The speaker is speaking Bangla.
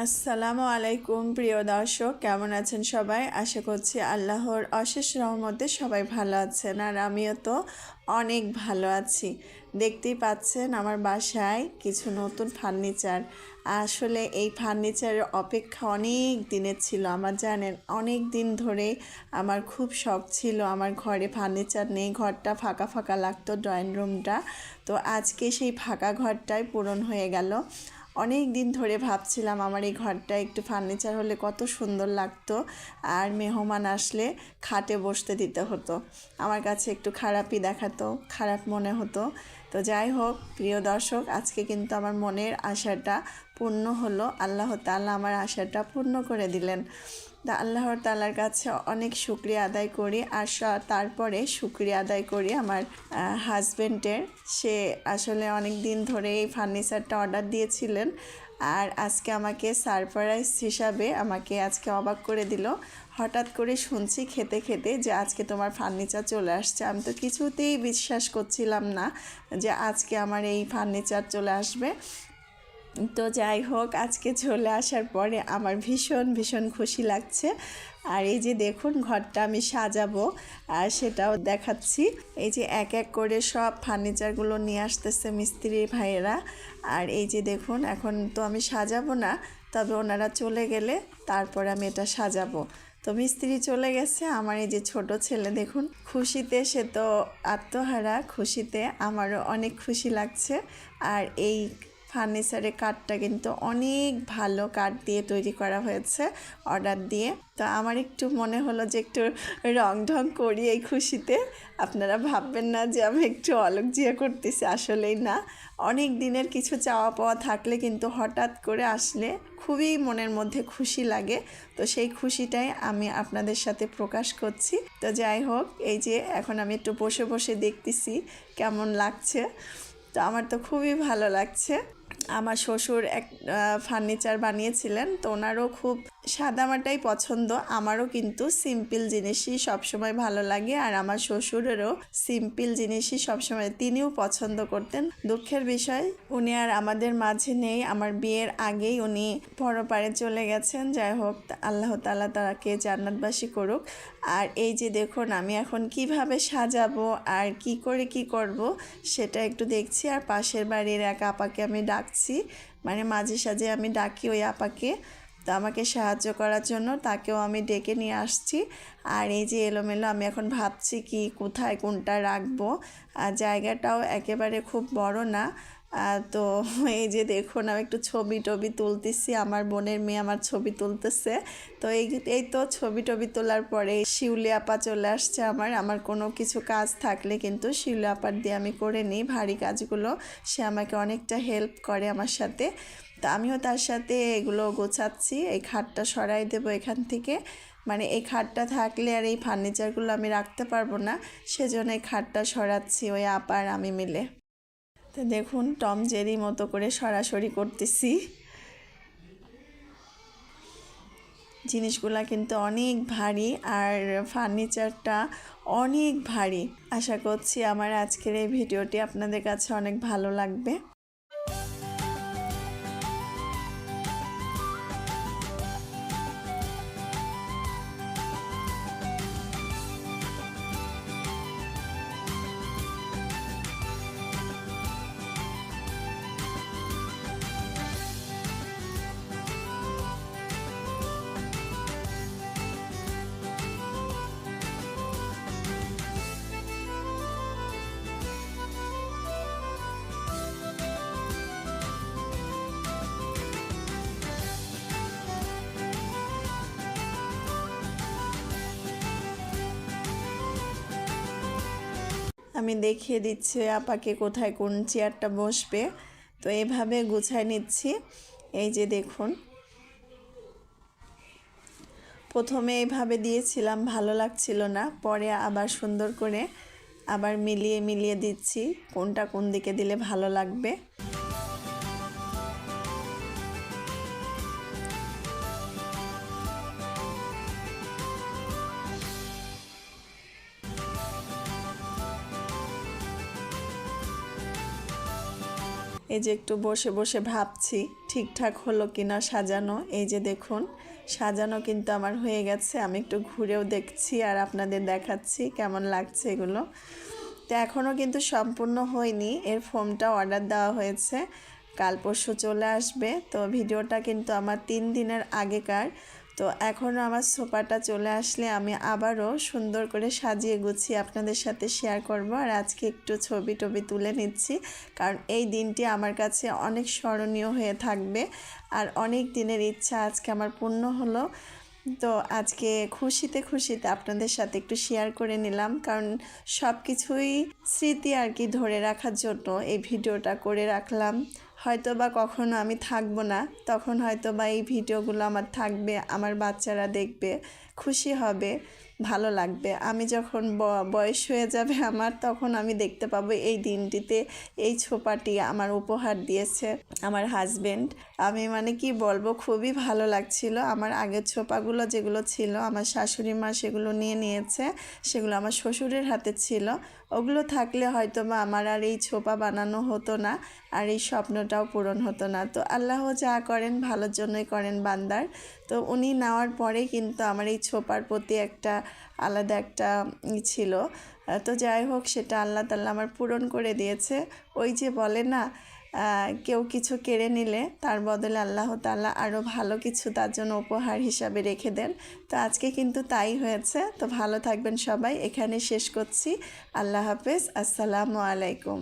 আসসালামু আলাইকুম প্রিয় দর্শক, কেমন আছেন সবাই? আশা করছি আল্লাহর অশেষ রহমতে সবাই ভালো আছেন, আর আমিও তো অনেক ভালো আছি। দেখতেই পাচ্ছেন আমার বাসায় কিছু নতুন ফার্নিচার। আসলে এই ফার্নিচারের অপেক্ষা অনেক দিনের ছিল। আমার জানেন, অনেক দিন ধরে আমার খুব শখ ছিল আমার ঘরে ফার্নিচার নেই, ঘরটা ফাঁকা ফাঁকা লাগতো, ড্রয়িং রুমটা। তো আজকে সেই ফাঁকা ঘরটাই পূরণ হয়ে গেল। অনেক দিন ধরে ভাবছিলাম আমার এই ঘরটা একটু ফার্নিচার হলে কত সুন্দর লাগতো, আর মেহমান আসলে খাটে বসতে দিতে হতো। আমার কাছে একটু খারাপই দেখাতো, খারাপ মনে হতো। তো যাই হোক প্রিয় দর্শক, আজকে কিন্তু আমার মনের আশাটা পূর্ণ হলো। আল্লাহ তাআলা আমার আশাটা পূর্ণ করে দিলেন। তা আল্লাহর তাআলার কাছে অনেক শুকরিয়া আদায় করি। আর তারপরে শুকরিয়া আদায় করি আমার হাজব্যান্ডের। সে আসলে অনেক দিন ধরে এই ফার্নিচারটা অর্ডার দিয়েছিলেন, আর আজকে আমাকে সারপ্রাইজ হিসাবে আমাকে আজকে অবাক করে দিল। হঠাৎ করে শুনছি খেতে খেতে যে আজকে তোমার ফার্নিচার চলে আসছে। আমি তো কিছুতেই বিশ্বাস করছিলাম না যে আজকে আমার এই ফার্নিচার চলে আসবে। তো যাই হোক, আজকে চলে আসার পরে আমার ভীষণ ভীষণ খুশি লাগছে। আর এই যে দেখুন, ঘরটা আমি সাজাবো আর সেটাও দেখাচ্ছি। এই যে এক এক করে সব ফার্নিচারগুলো নিয়ে আসতেছে মিস্ত্রি ভাইয়েরা। আর এই যে দেখুন, এখন তো আমি সাজাবো না, তবে ওনারা চলে গেলে তারপর আমি এটা সাজাবো। তো মিস্ত্রি চলে গেছে। আমার এই যে ছোট ছেলে দেখুন, খুশিতে সে তো আত্মহারা, খুশিতে আমারও অনেক খুশি লাগছে। আর এই ফার্নিচারের কাঠটা কিন্তু অনেক ভালো কাঠ দিয়ে তৈরি করা হয়েছে অর্ডার দিয়ে। তো আমার একটু মনে হলো যে একটু রং ঢং করি এই খুশিতে। আপনারা ভাববেন না যে আমি একটু অলকজিয়া করতেছি, আসলেই না। অনেক দিনের কিছু চাওয়া পাওয়া থাকলে কিন্তু হঠাৎ করে আসলে খুবই মনের মধ্যে খুশি লাগে। তো সেই খুশিটাই আমি আপনাদের সাথে প্রকাশ করছি। তো যাই হোক, এই যে এখন আমি একটু বসে বসে দেখতেছি কেমন লাগছে। তো আমার তো খুবই ভালো লাগছে। আমার শ্বশুর এক ফার্নিচার বানিয়েছিলেন, তো ওনারও খুব সাদামাটাই পছন্দ। আমারও কিন্তু সিম্পল জিনিসই সবসময় ভালো লাগে, আর আমার শ্বশুরেরও সিম্পল জিনিসই সবসময় তিনিও পছন্দ করতেন। দুঃখের বিষয় উনি আর আমাদের মাঝে নেই। আমার বিয়ের আগেই উনি পরপারে চলে গেছেন। যাই হোক, আল্লাহ তাআলা তাকে জান্নাতবাসী করুক। আর এই যে দেখুন, আমি এখন কিভাবে সাজাবো আর কি করে কি করব সেটা একটু দেখছি। আর পাশের বাড়ির এক আপাকে আমি ডাকছি, মানে মাঝে সাঝে আমি ডাকি ওই আপাকে, তো আমাকে সাহায্য করার জন্য তাকেও আমি ডেকে নিয়ে আসছি। আর এই যে এলোমেলো আমি এখন ভাবছি কি কোথায় কোনটা রাখবো। আর জায়গাটাও একেবারে খুব বড় না। তো এই যে দেখুন, আমি একটু ছবি টবি তুলতেছি, আমার বোনের মেয়ে আমার ছবি তুলতেছে। তো এই তো ছবি টবি তোলার পরে শিউলি আপা চলে আসছে। আমার কোনো কিছু কাজ থাকলে কিন্তু শিউলি আপার দিয়ে আমি করে নিই ভারী কাজগুলো। সে আমাকে অনেকটা হেল্প করে আমার সাথে। তা আমিও তার সাথে এগুলো গোছাচ্ছি। এই খাটটা সরাই দেবো এখান থেকে, মানে এই খাটটা থাকলে আর এই ফার্নিচারগুলো আমি রাখতে পারবো না, সেজন্য এই খাটটা সরাচ্ছি ওই আপার আমি মিলে। তো দেখুন, টম জেরি মতো করে সরাসরি করতেছি। জিনিসগুলা কিন্তু অনেক ভারী, আর ফার্নিচারটা অনেক ভারী। আশা করছি আমার আজকের এই ভিডিওটি আপনাদের কাছে অনেক ভালো লাগবে। আমি দেখিয়ে দিচ্ছি আপাকে কোথায় কোন চেয়ারটা বসবে। তো এভাবে গুছায় নিচ্ছি। এই যে দেখুন, প্রথমে এইভাবে দিয়েছিলাম, ভালো লাগছিল না, পরে আবার সুন্দর করে আবার মিলিয়ে মিলিয়ে দিচ্ছি কোনটা কোন দিকে দিলে ভালো লাগবে। এই যে একটু বসে বসে ভাবছি ঠিকঠাক হলো কিনা সাজানো। এই যে দেখুন সাজানো কিন্তু আমার হয়ে গেছে। আমি একটু ঘুরেও দেখছি আর আপনাদের দেখাচ্ছি কেমন লাগছে এগুলো। তো এখনও কিন্তু সম্পূর্ণ হয়নি, এর ফোমটা অর্ডার দেওয়া হয়েছে, কাল পরশু চলে আসবে। তো ভিডিওটা কিন্তু আমার 3 দিনের আগেকার। তো এখনও আমার সোফাটা চলে আসলে আমি আবারও সুন্দর করে সাজিয়ে গুছিয়ে আপনাদের সাথে শেয়ার করব। আর আজকে একটু ছবি টবি তুলে নিচ্ছি, কারণ এই দিনটি আমার কাছে অনেক স্মরণীয় হয়ে থাকবে। আর অনেক দিনের ইচ্ছা আজকে আমার পূর্ণ হলো। তো আজকে খুশিতে খুশিতে আপনাদের সাথে একটু শেয়ার করে নিলাম, কারণ সব কিছুই স্মৃতি আর কি ধরে রাখার জন্য এই ভিডিওটা করে রাখলাম। হয়তো বা কখনো আমি থাকবো না, তখন হয়তো বা এই ভিডিওগুলো আমার থাকবে, আমার বাচ্চারা দেখবে, খুশি হবে, ভালো লাগবে। আমি যখন বয়স হয়ে যাবে আমার, তখন আমি দেখতে পাবো এই দিনটিতে এই ছোপাটি আমার উপহার দিয়েছে আমার হাজবেন্ড। আমি মানে কি বলবো, খুবই ভালো লাগছিল। আমার আগের ছোপাগুলো যেগুলো ছিল আমার শাশুড়ি মা সেগুলো নিয়ে নিয়েছে, সেগুলো আমার শ্বশুরের হাতে ছিল। ওগুলো থাকলে হয়তো বা আমার আর এই ছোপা বানানো হতো না, আর এই স্বপ্নটাও পূরণ হতো না। তো আল্লাহ যা করেন ভালোর জন্যই করেন বান্দার। তো উনি নেওয়ার পরেই কিন্তু আমার এই ছোপার প্রতি একটা আলাদা একটা ছিল। তো যাই হোক, সেটা আল্লাহ তাআলা আমার পূরণ করে দিয়েছে। ওই যে বলে না, কেউ কিছু কেড়ে নিলে তার বদলে আল্লাহ তাআলা আরও ভালো কিছু তার জন্য উপহার হিসাবে রেখে দেন। তো আজকে কিন্তু তাই হয়েছে। তো ভালো থাকবেন সবাই, এখানে শেষ করছি। আল্লাহ হাফেজ, আসসালামু আলাইকুম।